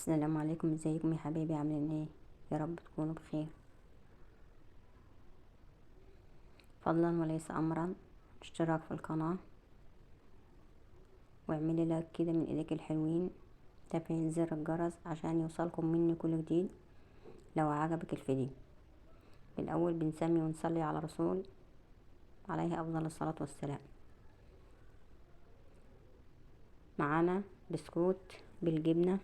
السلام عليكم، ازيكم يا حبايبي؟ عاملين ايه؟ يا رب تكونوا بخير. فضلا وليس امرا، اشتراك في القناة واعملي لايك كده من ايديك الحلوين، تفعيل زر الجرس عشان يوصلكم مني كل جديد. لو عجبك الفيديو، بالاول بنسمي ونصلي على رسول عليه افضل الصلاة والسلام. معانا بسكوت بالجبنة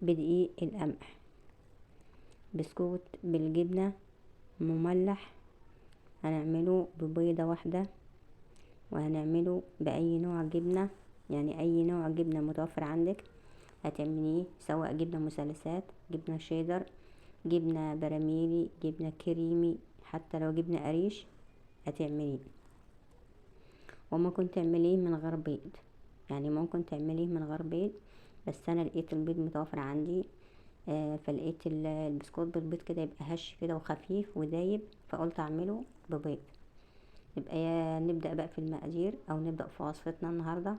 بدقيق القمح، بسكوت بالجبنة مملح، هنعمله ببيضة واحدة، وهنعمله بأي نوع جبنة، يعني أي نوع جبنة متوفر عندك هتعمليه، سواء جبنة مثلثات، جبنة شيدر، جبنة براميلي، جبنة كريمي، حتى لو جبنة قريش هتعمليه. وممكن تعمليه من غير بيض، يعني ممكن تعمليه من غير بيض، بس أنا لقيت البيض متوفر عندي، فلقيت البسكوت بالبيض كده يبقى هش كده وخفيف ودايب، فقلت أعمله ببيض. يبقى نبدأ بقى في المقادير او نبدأ في وصفتنا النهاردة.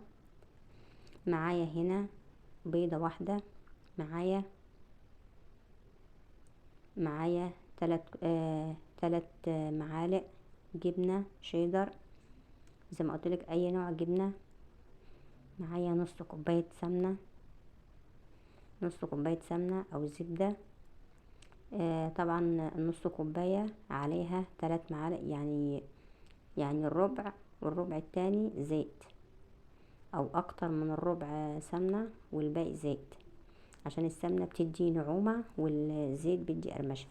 معايا هنا بيضة واحدة، معايا تلات معالق جبنة شيدر، زي ما قلتلك اي نوع جبنة. معايا نص كوباية سمنة، او زبدة. طبعا نص كوباية عليها 3 معالق، يعني الربع والربع التاني زيت، او اكتر من الربع سمنة والباقي زيت، عشان السمنة بتدي نعومة والزيت بيدي قرمشة.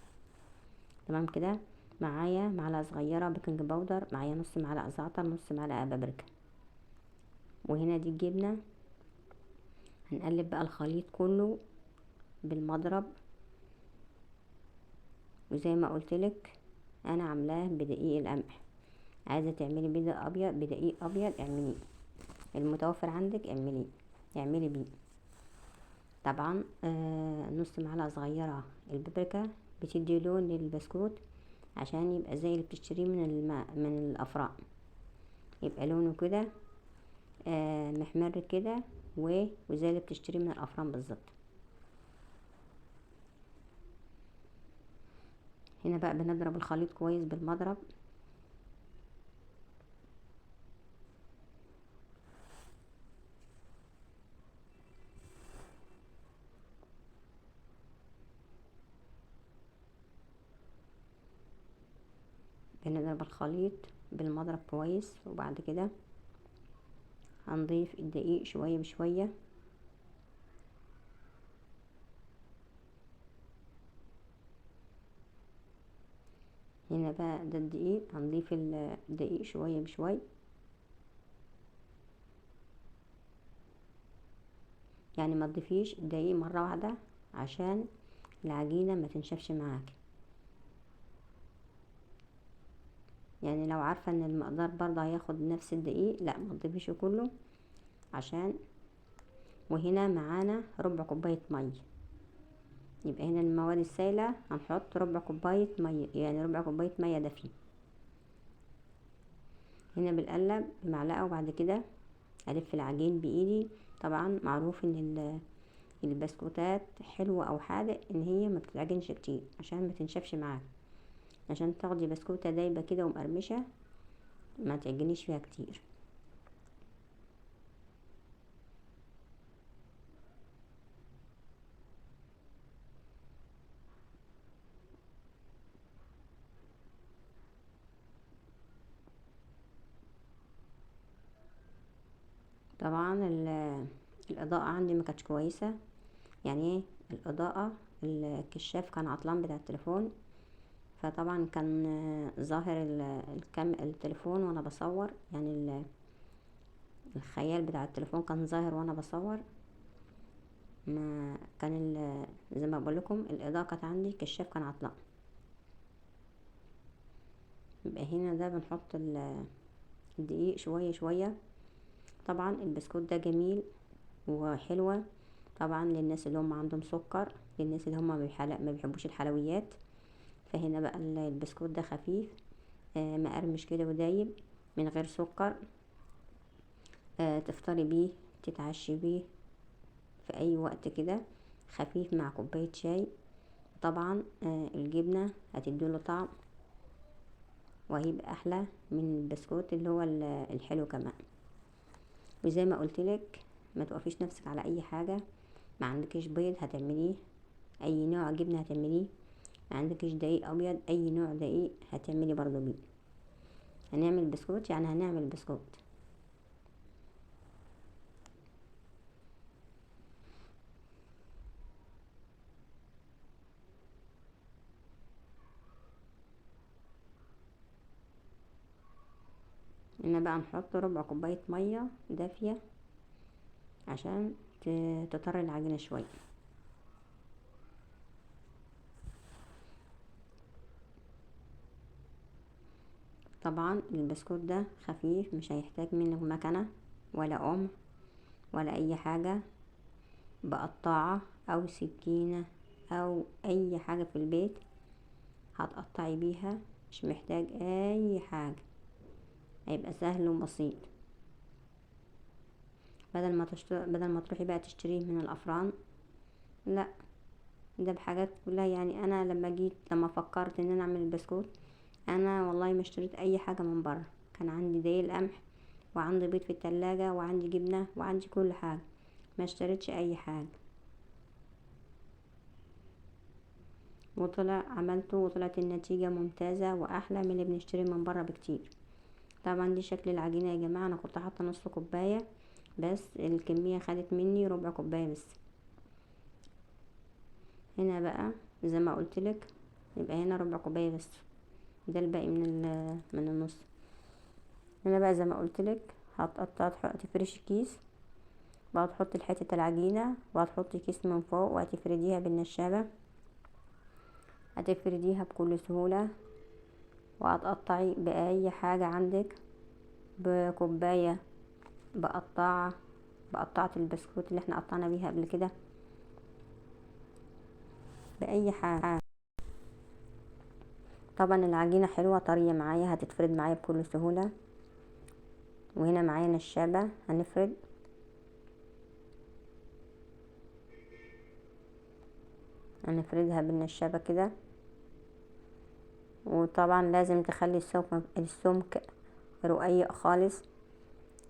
تمام كده. معايا معلقة صغيرة بيكنج باودر، معايا نص معلقة زعتر، نص معلقة بابريكا. وهنا دي الجبنة. هنقلب بقى الخليط كله بالمضرب، وزي ما قلتلك انا عاملاه بدقيق القمح. عايزة تعملي بدقيق ابيض اعمليه، المتوفر عندك اعملي بيه. طبعا نص معلقة صغيرة البابريكا بتدي لون للبسكوت، عشان يبقى زي اللي بتشتريه من الافران، يبقى لونه كده محمر كده وزي اللي بتشتريه من الافران بالظبط. هنا بقى بنضرب الخليط كويس بالمضرب. بنضرب الخليط بالمضرب كويس، وبعد كده هنضيف الدقيق شوية بشوية. هنا بقى ده الدقيق، هنضيف الدقيق شوية بشوية، يعني ما تضيفيش الدقيق مرة واحدة عشان العجينة ما تنشفش معاك. يعني لو عارفة ان المقدار برضه هياخد نفس الدقيق، لا ما تضيفيش كله عشان. وهنا معانا ربع كوباية مية، يبقى هنا المواد السائلة هنحط ربع كوباية مية، يعني ربع كوباية مية دافية. هنا بنقلب بمعلقة، وبعد كده الف العجين بايدي. طبعا معروف ان البسكوتات حلوة او حادق ان هي ما بتتعجنش كتير عشان ما تنشفش معاك، عشان تاخدي بسكوتة دايبة كده ومقرمشة، ما تعجنيش فيها كتير. طبعا الاضاءة عندي ما كانتش كويسة، يعني ايه الاضاءة؟ الكشاف كان عطلان بتاع التليفون، فطبعا كان ظاهر التليفون وانا بصور، يعني الخيال بتاع التليفون كان ظاهر وانا بصور. ما كان زي ما بقول لكم الاضاءة كانت عندي، الكشاف كان عطلان. يبقى هنا ده بنحط الدقيق شوية شوية. طبعا البسكوت ده جميل وحلوة طبعا للناس اللي هم عندهم سكر، للناس اللي هم ما بيحبوش الحلويات. فهنا بقى البسكوت ده خفيف مقرمش كده ودايب من غير سكر، تفطري بيه، تتعشي بيه في اي وقت كده خفيف مع كوباية شاي. طبعا الجبنة هتديله طعم وهيبقى احلى من البسكوت اللي هو الحلو كمان. وزي ما قلتلك ما توقفيش نفسك على اي حاجة. ما عندكش بيض هتعمليه، اي نوع جبنة هتعمليه. ما عندكش دقيق ابيض، اي نوع دقيق هتعملي برضو بيه. هنعمل بسكوت يعني هنعمل بسكوت. هنا بقى نحط ربع كوباية مية دافية عشان تطري العجينة شوية. طبعا البسكوت ده خفيف، مش هيحتاج منك مكنة ولا ولا اي حاجة. بقطاعة او سكينة او اي حاجة في البيت هتقطعي بيها، مش محتاج اي حاجة، هيبقى سهل وبسيط. بدل ما تروحي بقى تشتريه من الافران، لا، ده بحاجات كلها. يعني انا لما فكرت ان انا اعمل البسكوت، انا والله ما اشتريت اي حاجة من بره. كان عندي دقيق القمح وعندي بيض في التلاجة وعندي جبنة وعندي كل حاجة، ما اشتريتش اي حاجة. عملته وطلعت النتيجة ممتازة واحلى من اللي بنشتري من بره بكتير. طبعا دي شكل العجينة يا جماعة. انا كنت حاطة نص كوباية بس الكمية خدت مني ربع كوباية بس. هنا بقى زي ما قلتلك يبقى هنا ربع كوباية بس، ده الباقي من النص. هنا بقى زي ما قلتلك تفرشي كيس، بقى تحطي حتة العجينة وهتحطي كيس من فوق وهتفرديها بالنشابة. هتفرديها بكل سهولة وهتقطعي بأي حاجة عندك، بكوباية، بقطعة البسكوت اللي احنا قطعنا بيها قبل كده، بأي حاجة. طبعا العجينة حلوة طرية معايا، هتتفرد معايا بكل سهولة. وهنا معايا نشابة هنفردها بالنشابة كده. وطبعا لازم تخلي السمك رقيق خالص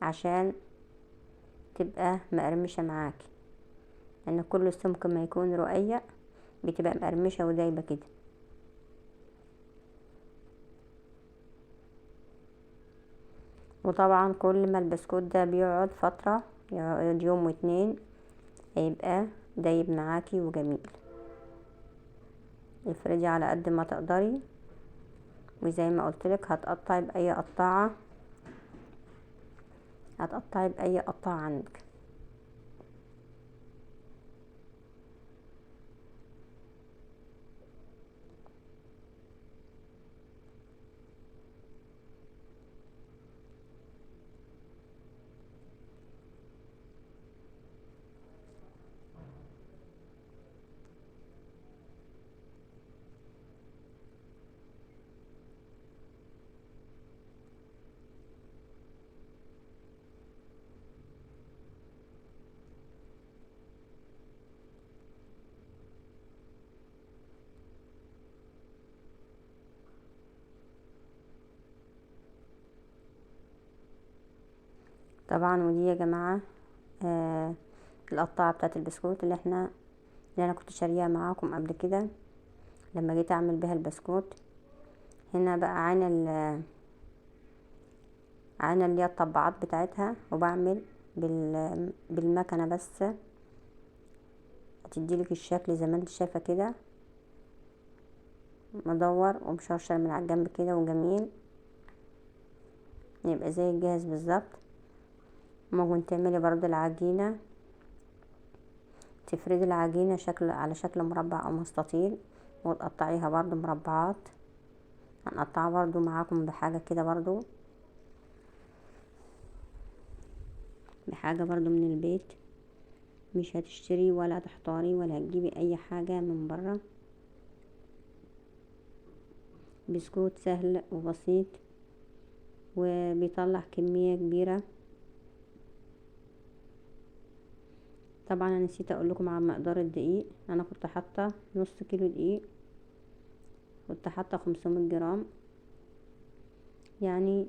عشان تبقى مقرمشة معاكي، لان كل السمك ما يكون رقيق بتبقى مقرمشة ودايبة كده. وطبعا كل ما البسكوت ده بيقعد فترة، يقعد يوم واتنين، هيبقى دايب معاكي وجميل. افردي على قد ما تقدري، وزي ما قلتلك هتقطعي بأي قطاعة عندك. طبعا ودي يا جماعة القطاعة بتاعت البسكوت اللي انا كنت شاريها معاكم قبل كده لما جيت اعمل بيها البسكوت. هنا بقى عين اللي هي الطبعات بتاعتها، وبعمل بالمكنة بس هتديلك الشكل زي ما انت شايفة كده، مدور ومشرشر من على الجنب كده وجميل، يبقى زي الجاهز بالظبط. ممكن تعملي برضو العجينة، تفردي العجينة على شكل مربع او مستطيل وتقطعيها برضو مربعات. هنقطعها برضو معاكم بحاجة كده برضو، بحاجة برضو من البيت، مش هتشتري ولا تحتاري ولا هتجيبي اي حاجة من برا. بسكوت سهل وبسيط وبيطلع كمية كبيرة. طبعا انا نسيت اقول لكم على مقدار الدقيق. انا كنت حاطه نص كيلو دقيق، كنت حاطه 500 جرام. يعني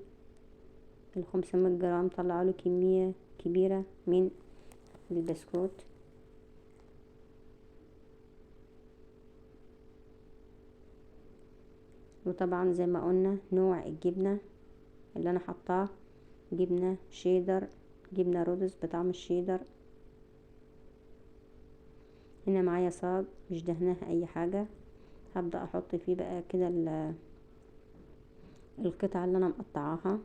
ال500 جرام طلعوا لي كميه كبيره من البسكوت. وطبعا زي ما قلنا نوع الجبنه اللي انا حطاه جبنه شيدر، جبنه رودس بطعم الشيدر. هنا معايا صاج مش دهناه اي حاجه. هبدا احط فيه بقى كده القطعه اللي انا مقطعاها.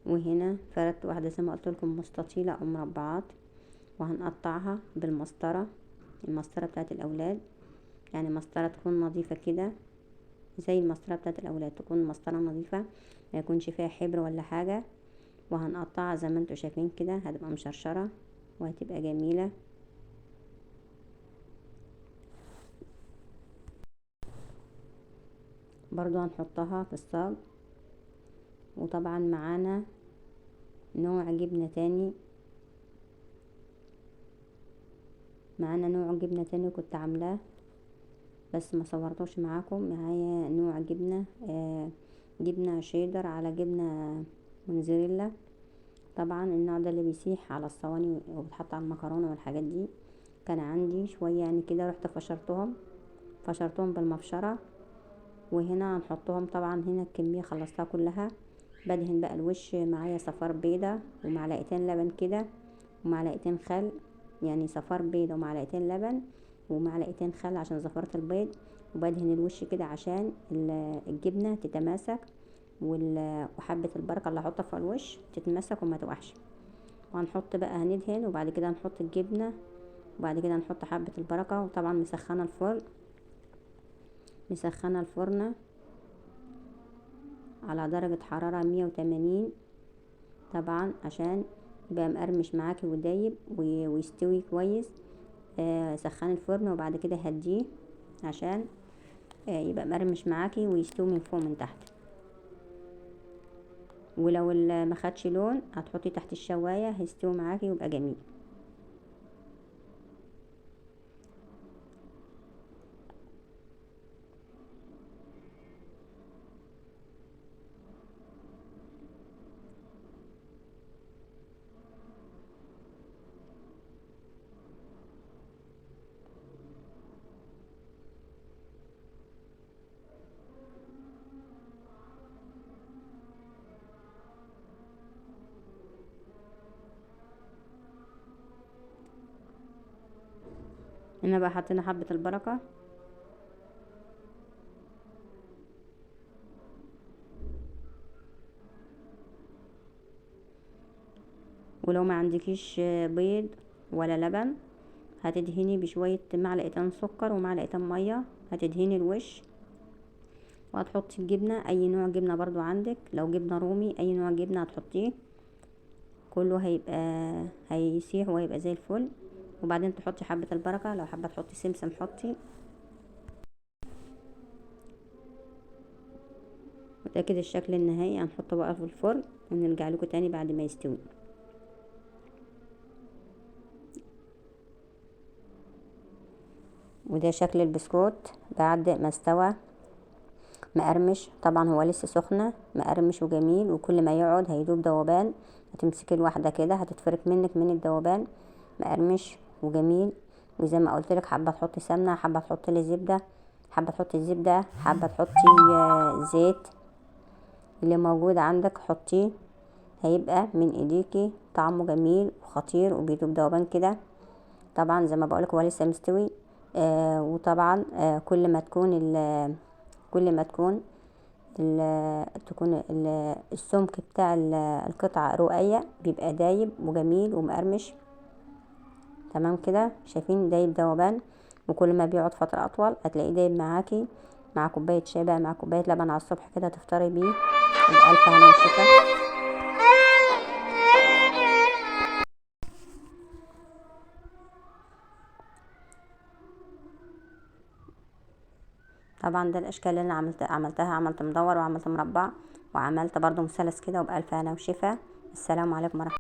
وهنا فردت واحده زي ما قلت لكم مستطيله او مربعات، وهنقطعها بالمسطره، المسطره بتاعت الاولاد. يعني مسطره تكون نظيفه كده زي المسطره بتاعت الاولاد، تكون مسطره نظيفه ما يكونش فيها حبر ولا حاجه. وهنقطعها زي ما انتوا شايفين كده، هتبقى مشرشره وهتبقى جميله. برضو هنحطها في الصاج. وطبعا معانا نوع جبنه تاني، كنت عاملاه بس ما صورتوش معاكم. معايا نوع جبنه جبنه شيدر على جبنه موتزاريلا. طبعا النوع ده اللي بيسيح على الصواني وبتحط على المكرونه والحاجات دي. كان عندي شويه يعني كده، رحت فشرتهم بالمبشره. وهنا هنحطهم. طبعا هنا الكميه خلصتها كلها. بدهن بقى الوش. معايا صفار بيضه ومعلقتين لبن كده ومعلقتين خل. يعني صفار بيضه ومعلقتين لبن ومعلقتين خل عشان زفرة البيض. وبدهن الوش كده عشان الجبنه تتماسك، وحبه البركه اللي هحطها في الوش تتمسك وما توحش. وهنحط بقى هندهن وبعد كده هنحط الجبنه وبعد كده هنحط حبه البركه. وطبعا مسخنه الفرن على درجه حراره 180 طبعا عشان يبقى مقرمش معاكي ودايب ويستوي كويس. سخن الفرن وبعد كده هديه عشان يبقى مقرمش معاكي ويستوي من فوق من تحت. ولو ما خدش لون هتحطي تحت الشوايه هيستوي معاكي ويبقى جميل. هنا بقى حطينا حبه البركه. ولو ما عندكيش بيض ولا لبن هتدهني بشوية معلقتين سكر ومعلقتين مية. هتدهني الوش وهتحطي الجبنة، اي نوع جبنة برضو عندك. لو جبنة رومي اي نوع جبنة هتحطيه كله هيسيح وهيبقى زي الفل. وبعدين تحطي حبة البركة، لو حابة تحطي سمسم حطي. وده كده الشكل النهائي. هنحطه بقى في الفرن ونرجع لكم تاني بعد ما يستوي. وده شكل البسكوت بعد ما استوى مقرمش. طبعا هو لسه سخنه مقرمش وجميل، وكل ما يقعد هيدوب ذوبان. هتمسكي الواحده كده هتتفرك منك من الذوبان. مقرمش وجميل. وزي ما قلت لك، حابه تحطي سمنه، حابه تحطي لي زبده، حابه تحطي الزبده، حابه تحطي زيت، اللي موجود عندك حطيه. هيبقى من ايديكي طعمه جميل وخطير وبيدوب ذوبان كده. طبعا زي ما بقولك هو لسه مستوي. وطبعا كل ما تكون السمك بتاع القطعة رقيق بيبقى دايب وجميل ومقرمش. تمام كده شايفين دايب ذوبان. وكل ما بيقعد فترة اطول هتلاقيه دايب معاكي. مع كوباية شاي بقى، مع كوباية لبن على الصبح كده تفطري بيه بألف هنا وشفا. طبعا ده الاشكال اللي انا عملتها. عملت مدور وعملت مربع وعملت برضو مثلث كده، وبألف هنا وشفا. السلام عليكم ورحمة